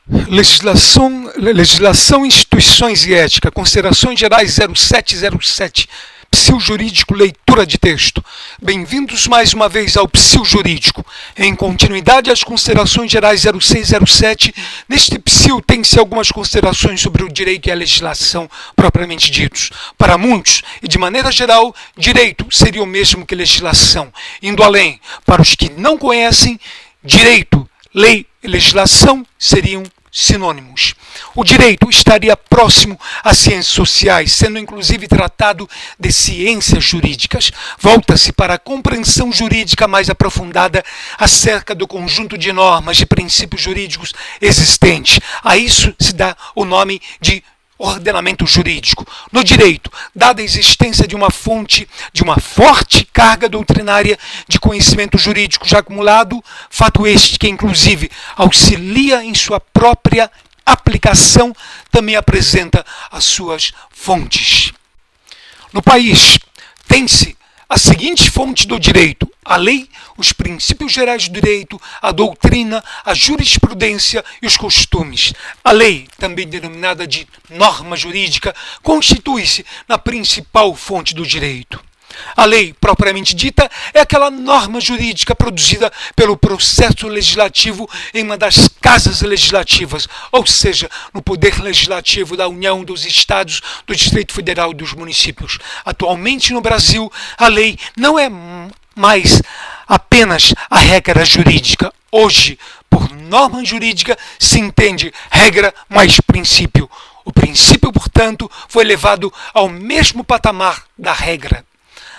Legislação, Instituições e Ética, Considerações Gerais 0707, Psil Jurídico, leitura de texto. Bem-vindos mais uma vez ao Psil Jurídico. Em continuidade às Considerações Gerais 0607, neste Psil tem-se algumas considerações sobre o direito e a legislação propriamente ditos. Para muitos, e de maneira geral, direito seria o mesmo que legislação. Indo além, para os que não conhecem, direito, lei e legislação seriam sinônimos. O direito estaria próximo às ciências sociais, sendo inclusive tratado de ciências jurídicas. Volta-se para a compreensão jurídica mais aprofundada acerca do conjunto de normas e princípios jurídicos existentes. A isso se dá o nome de ordenamento jurídico. No direito, dada a existência de uma fonte, de uma forte carga doutrinária de conhecimento jurídico já acumulado, fato este que inclusive auxilia em sua própria aplicação, também apresenta as suas fontes. No país, tem-se a seguinte fonte do direito: a lei, os princípios gerais do direito, a doutrina, a jurisprudência e os costumes. A lei, também denominada de norma jurídica, constitui-se na principal fonte do direito. A lei, propriamente dita, é aquela norma jurídica produzida pelo processo legislativo em uma das casas legislativas, ou seja, no poder legislativo da União, dos Estados, do Distrito Federal e dos municípios. Atualmente no Brasil, a lei não é mais apenas a regra jurídica. Hoje, por norma jurídica, se entende regra mais princípio. O princípio, portanto, foi levado ao mesmo patamar da regra.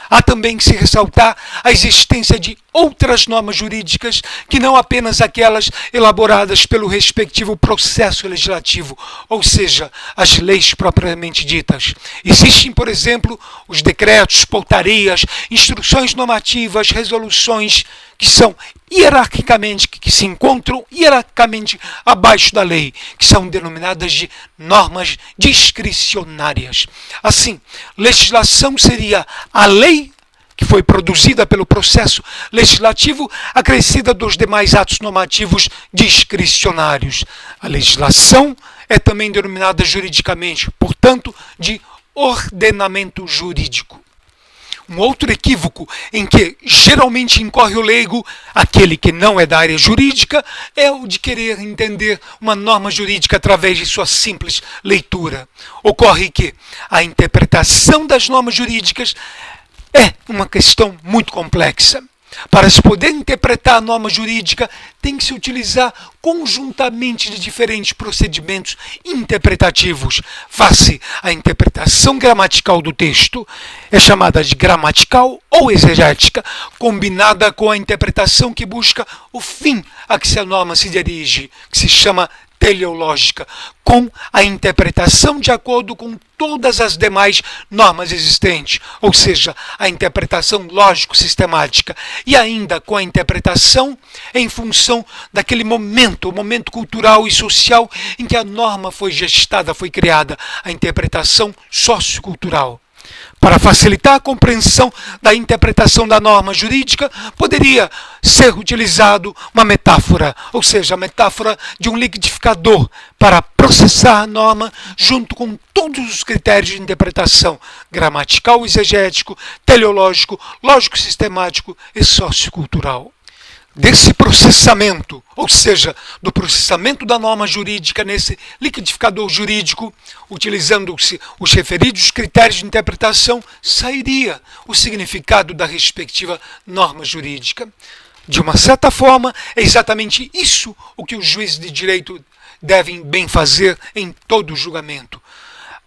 Há também que se ressaltar a existência de outras normas jurídicas que não apenas aquelas elaboradas pelo respectivo processo legislativo, ou seja, as leis propriamente ditas. Existem, por exemplo, os decretos, portarias, instruções normativas, resoluções que são hierarquicamente, que se encontram hierarquicamente abaixo da lei, que são denominadas de normas discricionárias. Assim, legislação seria a lei que foi produzida pelo processo legislativo, acrescida dos demais atos normativos discricionários. A legislação é também denominada juridicamente, portanto, de ordenamento jurídico. Um outro equívoco em que geralmente incorre o leigo, aquele que não é da área jurídica, é o de querer entender uma norma jurídica através de sua simples leitura. Ocorre que a interpretação das normas jurídicas é uma questão muito complexa. Para se poder interpretar a norma jurídica, tem que se utilizar conjuntamente de diferentes procedimentos interpretativos. Faz-se a interpretação gramatical do texto, é chamada de gramatical ou exegética, combinada com a interpretação que busca o fim a que a norma se dirige, que se chama teleológica, com a interpretação de acordo com todas as demais normas existentes, ou seja, a interpretação lógico-sistemática, e ainda com a interpretação em função daquele momento, o momento cultural e social em que a norma foi gestada, foi criada, a interpretação sociocultural. Para facilitar a compreensão da interpretação da norma jurídica, poderia ser utilizado uma metáfora, ou seja, a metáfora de um liquidificador para processar a norma junto com todos os critérios de interpretação gramatical, exegético, teleológico, lógico-sistemático e sociocultural. Desse processamento, ou seja, do processamento da norma jurídica nesse liquidificador jurídico, utilizando-se os referidos critérios de interpretação, sairia o significado da respectiva norma jurídica. De uma certa forma, é exatamente isso o que os juízes de direito devem bem fazer em todo o julgamento.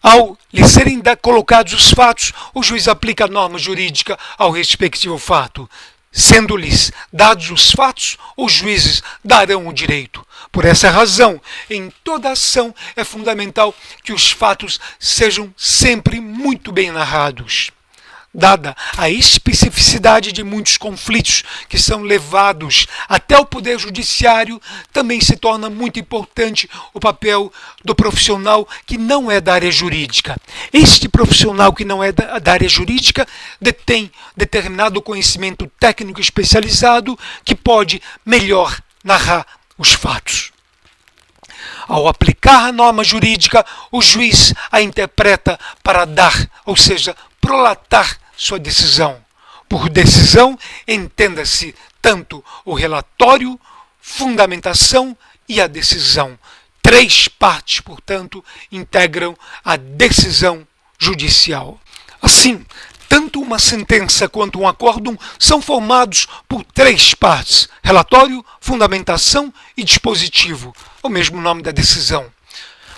Ao lhe serem colocados os fatos, o juiz aplica a norma jurídica ao respectivo fato. Sendo-lhes dados os fatos, os juízes darão o direito. Por essa razão, em toda ação é fundamental que os fatos sejam sempre muito bem narrados. Dada a especificidade de muitos conflitos que são levados até o Poder Judiciário, também se torna muito importante o papel do profissional que não é da área jurídica. Este profissional que não é da área jurídica detém determinado conhecimento técnico especializado que pode melhor narrar os fatos. Ao aplicar a norma jurídica, o juiz a interpreta para dar, ou seja, prolatar sua decisão. Por decisão, entenda-se tanto o relatório, fundamentação e a decisão. Três partes, portanto, integram a decisão judicial. Assim, tanto uma sentença quanto um acórdão são formados por três partes: relatório, fundamentação e dispositivo, o mesmo nome da decisão.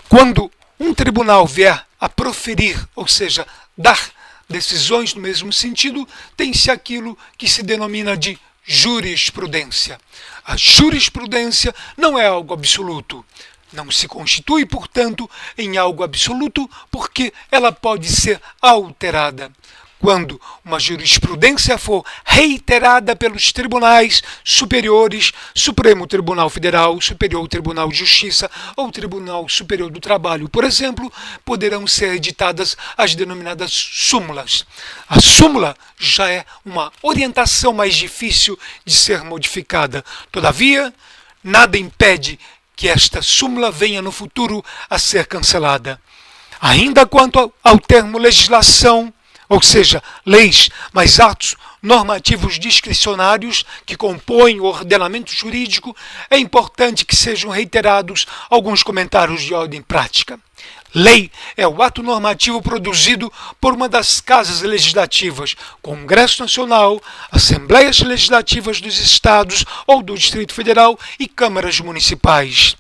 Quando um tribunal vier a proferir, ou seja, dar decisões no mesmo sentido, tem-se aquilo que se denomina de jurisprudência. A jurisprudência não é algo absoluto. Não se constitui, portanto, em algo absoluto, porque ela pode ser alterada. Quando uma jurisprudência for reiterada pelos tribunais superiores, Supremo Tribunal Federal, Superior Tribunal de Justiça ou Tribunal Superior do Trabalho, por exemplo, poderão ser editadas as denominadas súmulas. A súmula já é uma orientação mais difícil de ser modificada. Todavia, nada impede que esta súmula venha no futuro a ser cancelada. Ainda quanto ao termo legislação, ou seja, leis, mas atos normativos discricionários que compõem o ordenamento jurídico, é importante que sejam reiterados alguns comentários de ordem prática. Lei é o ato normativo produzido por uma das casas legislativas, Congresso Nacional, Assembleias Legislativas dos Estados ou do Distrito Federal e câmaras municipais.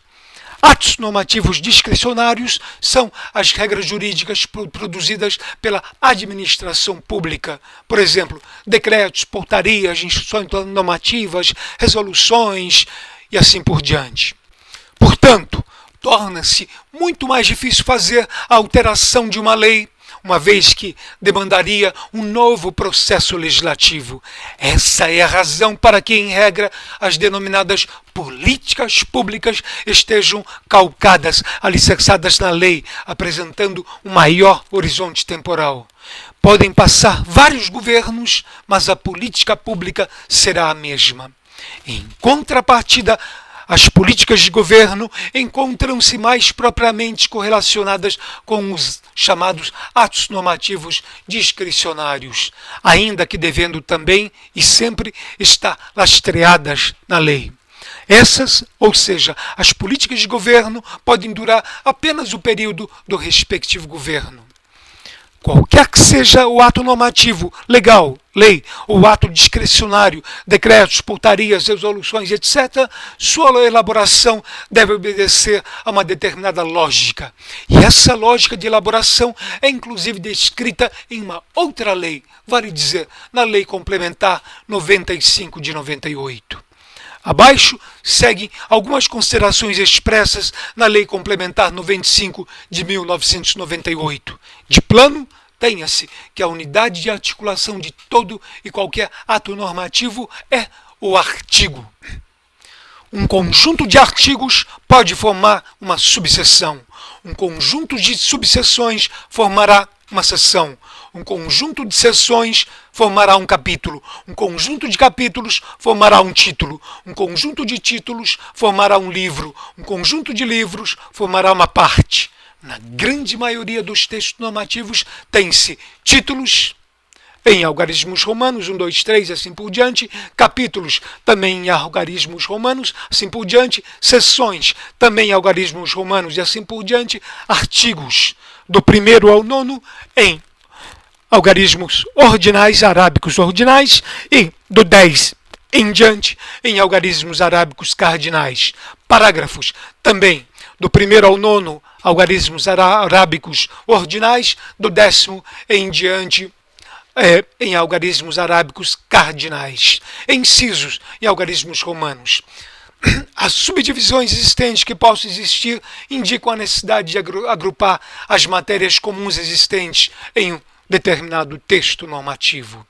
Atos normativos discricionários são as regras jurídicas produzidas pela administração pública. Por exemplo, decretos, portarias, instruções normativas, resoluções e assim por diante. Portanto, torna-se muito mais difícil fazer a alteração de uma lei, uma vez que demandaria um novo processo legislativo. Essa é a razão para que, em regra, as denominadas políticas públicas estejam calcadas, alicerçadas na lei, apresentando um maior horizonte temporal. Podem passar vários governos, mas a política pública será a mesma. Em contrapartida, as políticas de governo encontram-se mais propriamente correlacionadas com os chamados atos normativos discricionários, ainda que devendo também e sempre estar lastreadas na lei. Essas, ou seja, as políticas de governo, podem durar apenas o período do respectivo governo. Qualquer que seja o ato normativo, legal, lei, ou ato discricionário, decretos, portarias, resoluções, etc., sua elaboração deve obedecer a uma determinada lógica. E essa lógica de elaboração é inclusive descrita em uma outra lei, vale dizer, na Lei Complementar 95 de 98. Abaixo seguem algumas considerações expressas na Lei Complementar 95 de 1998. De plano, tenha-se que a unidade de articulação de todo e qualquer ato normativo é o artigo. Um conjunto de artigos pode formar uma subseção. Um conjunto de subseções formará uma seção. Um conjunto de seções formará um capítulo. Um conjunto de capítulos formará um título. Um conjunto de títulos formará um livro. Um conjunto de livros formará uma parte. Na grande maioria dos textos normativos tem-se títulos em algarismos romanos, 1, 2, 3 e assim por diante, capítulos também em algarismos romanos, assim por diante, seções também em algarismos romanos e assim por diante, artigos do 1º ao 9º em algarismos ordinais, arábicos ordinais, e do 10 em diante em algarismos arábicos cardinais. Parágrafos também do 1º ao 9º algarismos arábicos ordinais, do 10º em diante em algarismos arábicos cardinais. Incisos em algarismos romanos. As subdivisões existentes que possam existir indicam a necessidade de agrupar as matérias comuns existentes em um determinado texto normativo.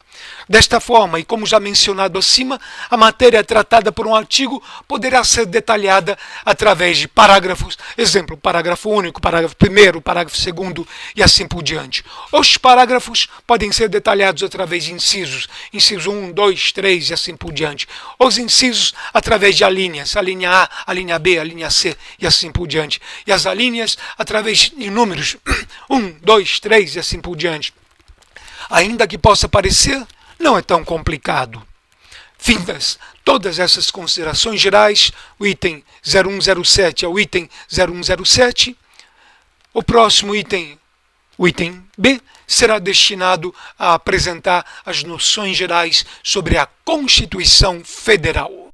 Desta forma, e como já mencionado acima, a matéria tratada por um artigo poderá ser detalhada através de parágrafos, exemplo, parágrafo único, parágrafo primeiro, parágrafo segundo e assim por diante. Os parágrafos podem ser detalhados através de incisos, inciso 1, 2, 3 e assim por diante. Os incisos através de alíneas, a linha A, a linha B, a linha C e assim por diante. E as alíneas através de números 1, 2, 3 e assim por diante. Ainda que possa parecer, não é tão complicado. Findas todas essas considerações gerais, o item 0107 é o item 0107. O próximo item, o item B, será destinado a apresentar as noções gerais sobre a Constituição Federal.